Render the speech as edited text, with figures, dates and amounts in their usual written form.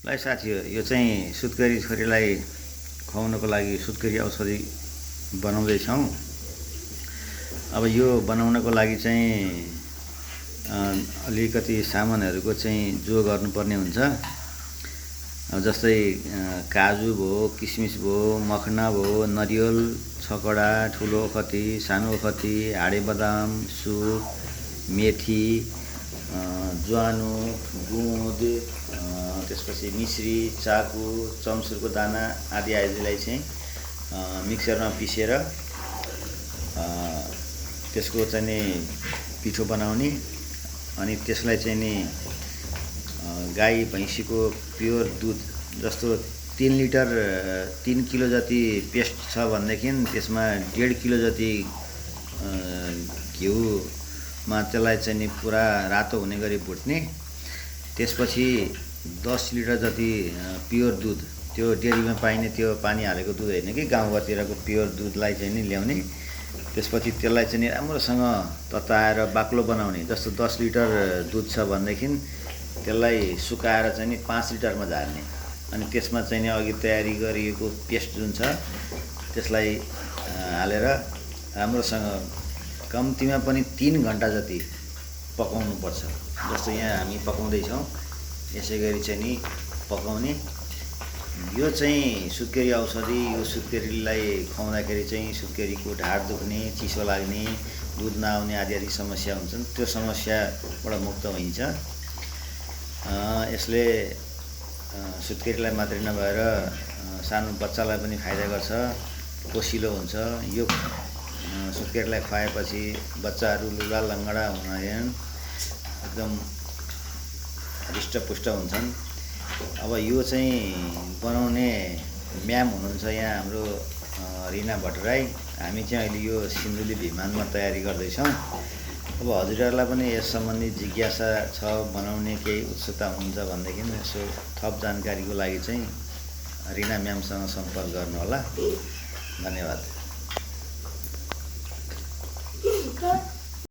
ल साथी हो, यो चाहिँ सुत्केरी छोरीलाई खुवाउनको लागि सुत्केरी औषधि बनाउँदैछौँ। अब यो बनाउनको लागि चाहिँ अलिकति सामानहरूको चाहिँ जो गर्नुपर्ने हुन्छ। जस्तै काजु भयो, किसमिस भयो, मखना भयो, नरिवल, छकडा, ठुलो ओखती, सानो ओखती, हाडे बदाम, सुप, मेथी, ज्वानो, गुँद, त्यसपछि मिश्री, चाकु, चम्सुरको दाना आदि आदिलाई चाहिँ मिक्सरमा पिसेर त्यसको चाहिँ नि पिठो बनाउने। अनि त्यसलाई चाहिँ नि गाई भैँसीको प्योर दुध जस्तो 3 लिटर 3 किलो जति पेस्ट छ भनेदेखि त्यसमा 1.5 किलो जति घिउमा त्यसलाई चाहिँ नि पुरा रातो हुने गरी भुट्ने। त्यसपछि 10 लिटर जति प्योर दुध, त्यो डेरीमा पाइने त्यो पानी हालेको दुध होइन कि गाउँघरतिरको प्योर दुधलाई चाहिँ नि ल्याउने। त्यसपछि त्यसलाई चाहिँ नि राम्रोसँग तताएर बाक्लो बनाउने। जस्तो 10 लिटर दुध छ भनेदेखि त्यसलाई सुकाएर चाहिँ नि 5 लिटरमा झार्ने। अनि त्यसमा चाहिँ नि अघि तयारी गरिएको पेस्ट जुन छ त्यसलाई हालेर राम्रोसँग कम्तीमा पनि 3 घन्टा जति पकाउनु पर्छ। जस्तो यहाँ हामी पकाउँदैछौँ यसै गरी चाहिँ नि पकाउने। यो चाहिँ सुत्केरी औषधि, यो सुत्केरीलाई खुवाउँदाखेरि चाहिँ सुत्केरीको ढाड दुख्ने, चिसो लाग्ने, दुध नआउने आदि आदि समस्या हुन्छन्, त्यो समस्याबाट मुक्त हुन्छ। यसले सुत्केरीलाई मात्रै नभएर सानो बच्चालाई पनि फाइदा गर्छ, पोसिलो हुन्छ। यो सुत्केरीलाई खुवाएपछि बच्चाहरू लुला लङ्गडा हुँदैनन्, एकदम हृष्टपुष्ट हुन्छन्। अब यो चाहिँ बनाउने म्याम हुनुहुन्छ यहाँ हाम्रो रिना भट्टराई। हामी चाहिँ अहिले यो सिन्धुली भिमानमा तयारी गर्दैछौँ। अब हजुरहरूलाई पनि यस सम्बन्धी जिज्ञासा छ, बनाउने केही उत्सुकता हुन्छ भनेदेखि यसो थप जानकारीको लागि चाहिँ रिना म्यामसँग सम्पर्क गर्नुहोला। धन्यवाद।